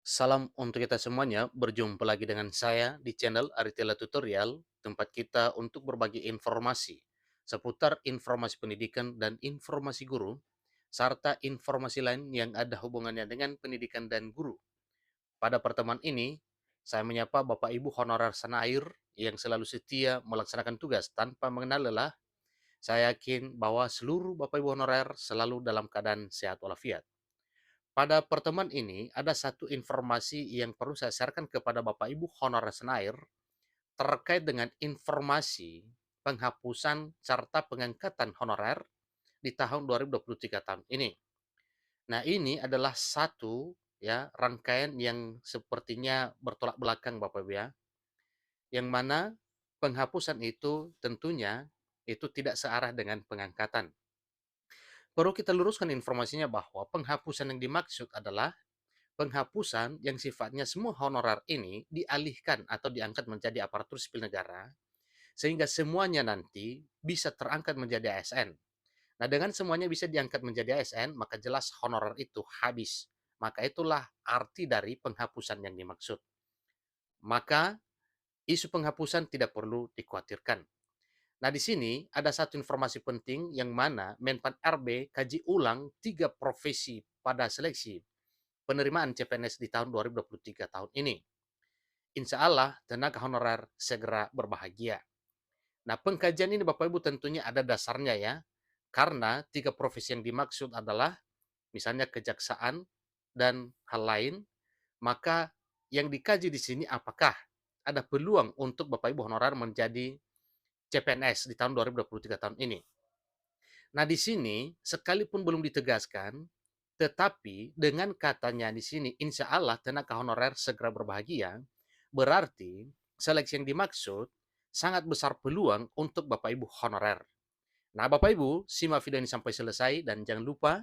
Salam untuk kita semuanya, berjumpa lagi dengan saya di channel Aritela Tutorial, tempat kita untuk berbagi informasi seputar informasi pendidikan dan informasi guru, serta informasi lain yang ada hubungannya dengan pendidikan dan guru. Pada pertemuan ini, saya menyapa Bapak Ibu honorer Senair yang selalu setia melaksanakan tugas tanpa mengenal lelah. Saya yakin bahwa seluruh Bapak Ibu honorer selalu dalam keadaan sehat walafiat. Pada pertemuan ini, ada satu informasi yang perlu saya sharekan kepada Bapak Ibu honorer Senair terkait dengan informasi penghapusan serta pengangkatan honorer di tahun 2023 tahun ini. Nah, ini adalah satu ya rangkaian yang sepertinya bertolak belakang Bapak Ibu ya, yang mana penghapusan itu tentunya itu tidak searah dengan pengangkatan. Perlu kita luruskan informasinya bahwa penghapusan yang dimaksud adalah penghapusan yang sifatnya semua honorer ini dialihkan atau diangkat menjadi aparatur sipil negara, sehingga semuanya nanti bisa terangkat menjadi ASN. Nah, dengan semuanya bisa diangkat menjadi ASN, maka jelas honorer itu habis. Maka itulah arti dari penghapusan yang dimaksud. Maka isu penghapusan tidak perlu dikhawatirkan. Nah, di sini ada satu informasi penting yang mana Menpan RB kaji ulang 3 profesi pada seleksi penerimaan CPNS di tahun 2023 tahun ini. Insya Allah, tenaga honorer segera berbahagia. Nah, pengkajian ini Bapak Ibu tentunya ada dasarnya ya, karena 3 profesi yang dimaksud adalah misalnya kejaksaan dan hal lain, maka yang dikaji di sini apakah ada peluang untuk Bapak Ibu honorer menjadi CPNS di tahun 2023 tahun ini. Nah, di sini sekalipun belum ditegaskan, tetapi dengan katanya di sini, insya Allah tenaga honorer segera berbahagia, berarti seleksi yang dimaksud sangat besar peluang untuk Bapak Ibu honorer. Nah, Bapak Ibu, simak video ini sampai selesai dan jangan lupa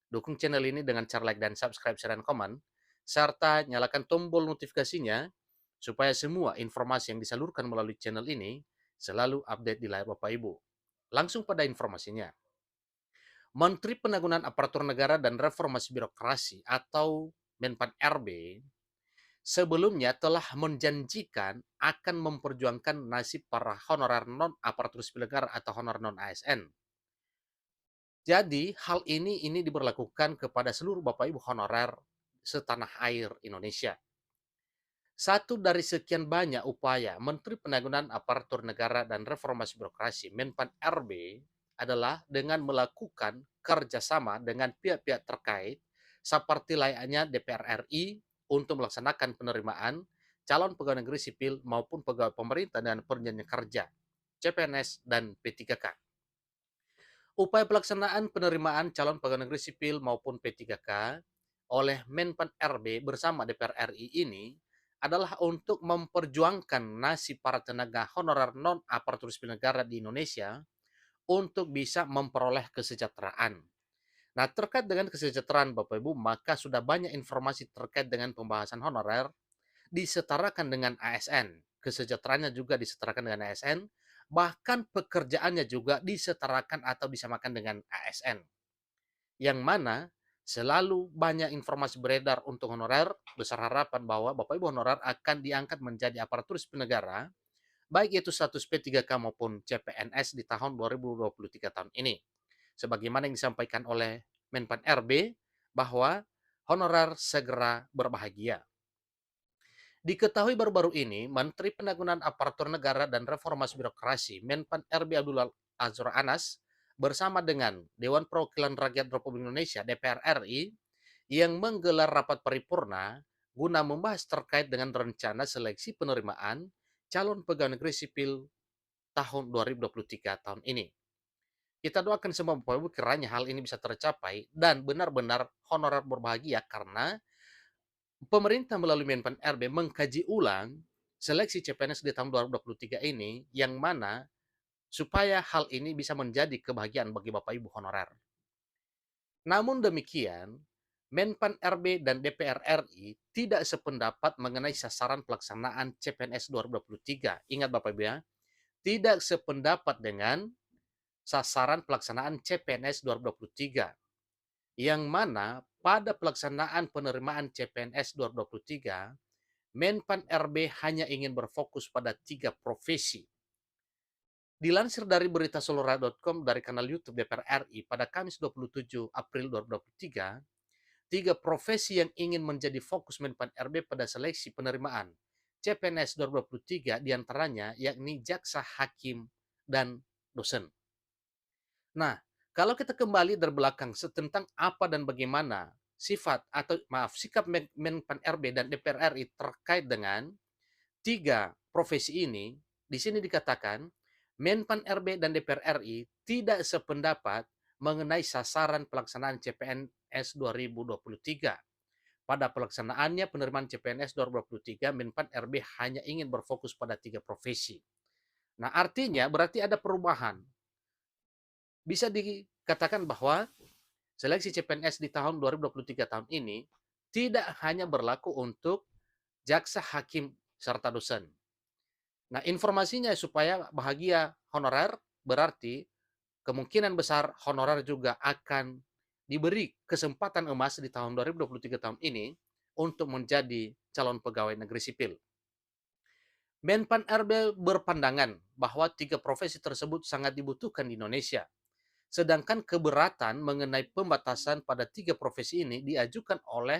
dukung channel ini dengan cara like dan subscribe, share, dan komen, serta nyalakan tombol notifikasinya supaya semua informasi yang disalurkan melalui channel ini selalu update di layar Bapak Ibu. Langsung pada informasinya. Menteri Penanggulangan Aparatur Negara dan Reformasi Birokrasi atau Menpan RB sebelumnya telah menjanjikan akan memperjuangkan nasib para honorer non-aparatur sipil negara atau honorer non-ASN. Jadi, hal ini diberlakukan kepada seluruh Bapak Ibu honorer setanah air Indonesia. Satu dari sekian banyak upaya Menteri Penanggulangan Aparatur Negara dan Reformasi Birokrasi Menpan RB adalah dengan melakukan kerjasama dengan pihak-pihak terkait seperti layaknya DPR RI untuk melaksanakan penerimaan calon pegawai negeri sipil maupun pegawai pemerintah dan perjanjian kerja, CPNS dan P3K. Upaya pelaksanaan penerimaan calon pegawai negeri sipil maupun P3K oleh Menpan RB bersama DPR RI ini adalah untuk memperjuangkan nasib para tenaga honorer non-aparatur sipil negara di Indonesia untuk bisa memperoleh kesejahteraan. Nah, terkait dengan kesejahteraan Bapak Ibu, maka sudah banyak informasi terkait dengan pembahasan honorer disetarakan dengan ASN. Kesejahteraannya juga disetarakan dengan ASN, bahkan pekerjaannya juga disetarakan atau disamakan dengan ASN. Yang mana selalu banyak informasi beredar untuk honorer, besar harapan bahwa Bapak Ibu honorer akan diangkat menjadi aparatur sipil negara, baik itu status P3K maupun CPNS di tahun 2023 tahun ini. Sebagaimana yang disampaikan oleh Menpan RB bahwa honorer segera berbahagia. Diketahui baru-baru ini, Menteri Penanggulangan Aparatur Negara dan Reformasi Birokrasi Menpan RB Abdullah Azwar Anas bersama dengan Dewan Perwakilan Rakyat Republik Indonesia DPR RI yang menggelar rapat paripurna guna membahas terkait dengan rencana seleksi penerimaan calon pegawai negeri sipil tahun 2023 tahun ini. Kita doakan semua Bapak Ibu kiranya hal ini bisa tercapai dan benar-benar honorer berbahagia karena pemerintah melalui Menpan RB mengkaji ulang seleksi CPNS di tahun 2023 ini yang mana supaya hal ini bisa menjadi kebahagiaan bagi Bapak Ibu honorer. Namun demikian, Menpan RB dan DPR RI tidak sependapat mengenai sasaran pelaksanaan CPNS 2023. Ingat Bapak Ibu ya, tidak sependapat dengan sasaran pelaksanaan CPNS 2023 yang mana pada pelaksanaan penerimaan CPNS 2023, Menpan RB hanya ingin berfokus pada 3 profesi. Dilansir dari berita solora.com dari kanal YouTube DPR RI pada Kamis 27 April 2023, 3 profesi yang ingin menjadi fokus Menpan RB pada seleksi penerimaan CPNS 2023 diantaranya yakni jaksa, hakim, dan dosen. Nah, kalau kita kembali dari belakang tentang apa dan bagaimana sikap Menpan RB dan DPR RI terkait dengan 3 profesi ini, di sini dikatakan Menpan RB dan DPR RI tidak sependapat mengenai sasaran pelaksanaan CPNS 2023. Pada pelaksanaannya penerimaan CPNS 2023, Menpan RB hanya ingin berfokus pada 3 profesi. Nah, artinya berarti ada perubahan. Bisa dikatakan bahwa seleksi CPNS di tahun 2023 tahun ini tidak hanya berlaku untuk jaksa, hakim, serta dosen. Nah, informasinya supaya bahagia honorer berarti kemungkinan besar honorer juga akan diberi kesempatan emas di tahun 2023 tahun ini untuk menjadi calon pegawai negeri sipil. Menpan RB berpandangan bahwa 3 profesi tersebut sangat dibutuhkan di Indonesia. Sedangkan keberatan mengenai pembatasan pada 3 profesi ini diajukan oleh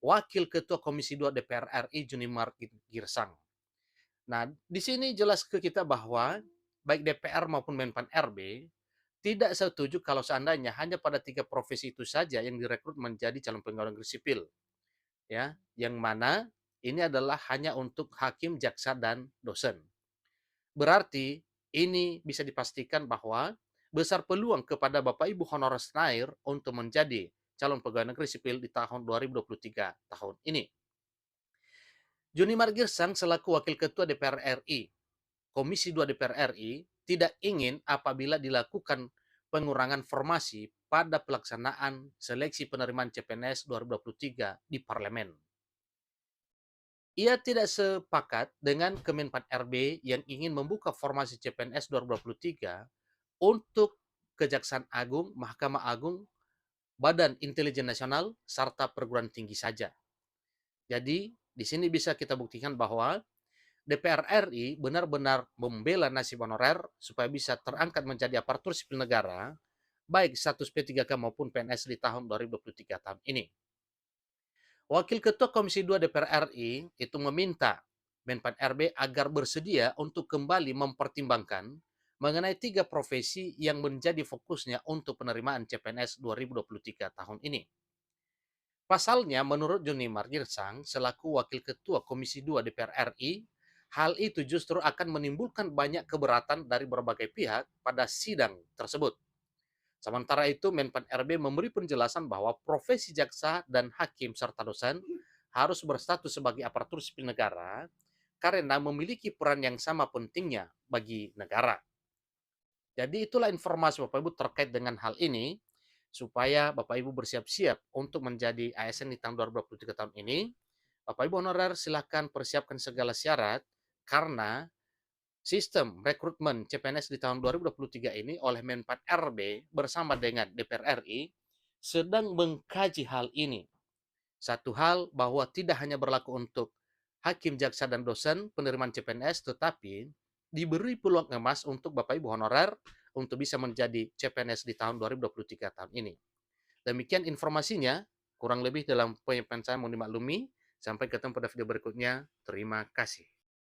Wakil Ketua Komisi 2 DPR RI Junimar Girsang. Nah, di sini jelas ke kita bahwa baik DPR maupun Menpan RB tidak setuju kalau seandainya hanya pada 3 profesi itu saja yang direkrut menjadi calon pegawai negeri sipil, ya, yang mana ini adalah hanya untuk hakim, jaksa, dan dosen. Berarti ini bisa dipastikan bahwa besar peluang kepada Bapak Ibu honorer senair untuk menjadi calon pegawai negeri sipil di tahun 2023 tahun ini. Junimar Girsang selaku Wakil Ketua DPR RI, Komisi 2 DPR RI, tidak ingin apabila dilakukan pengurangan formasi pada pelaksanaan seleksi penerimaan CPNS 2023 di parlemen. Ia tidak sepakat dengan Kemenpan RB yang ingin membuka formasi CPNS 2023 untuk Kejaksaan Agung, Mahkamah Agung, Badan Intelijen Nasional, serta perguruan tinggi saja. Jadi, di sini bisa kita buktikan bahwa DPR RI benar-benar membela nasib honorer supaya bisa terangkat menjadi aparatur sipil negara, baik status P3K maupun PNS di tahun 2023 tahun ini. Wakil Ketua Komisi 2 DPR RI itu meminta Menpan RB agar bersedia untuk kembali mempertimbangkan mengenai 3 profesi yang menjadi fokusnya untuk penerimaan CPNS 2023 tahun ini. Pasalnya, menurut Joni Margirsang, selaku Wakil Ketua Komisi 2 DPR RI, hal itu justru akan menimbulkan banyak keberatan dari berbagai pihak pada sidang tersebut. Sementara itu, Menpan RB memberi penjelasan bahwa profesi jaksa dan hakim serta dosen harus berstatus sebagai aparatur sipil negara karena memiliki peran yang sama pentingnya bagi negara. Jadi itulah informasi Bapak Ibu terkait dengan hal ini, supaya Bapak Ibu bersiap-siap untuk menjadi ASN di tahun 2023 tahun ini. Bapak Ibu honorer silakan persiapkan segala syarat karena sistem rekrutmen CPNS di tahun 2023 ini oleh Menpan RB bersama dengan DPR RI sedang mengkaji hal ini. Satu hal bahwa tidak hanya berlaku untuk hakim, jaksa, dan dosen penerimaan CPNS, tetapi diberi peluang emas untuk Bapak Ibu honorer untuk bisa menjadi CPNS di tahun 2023 tahun ini. Demikian informasinya, kurang lebih dalam penyampaian saya mohon dimaklumi. Sampai ketemu pada video berikutnya. Terima kasih.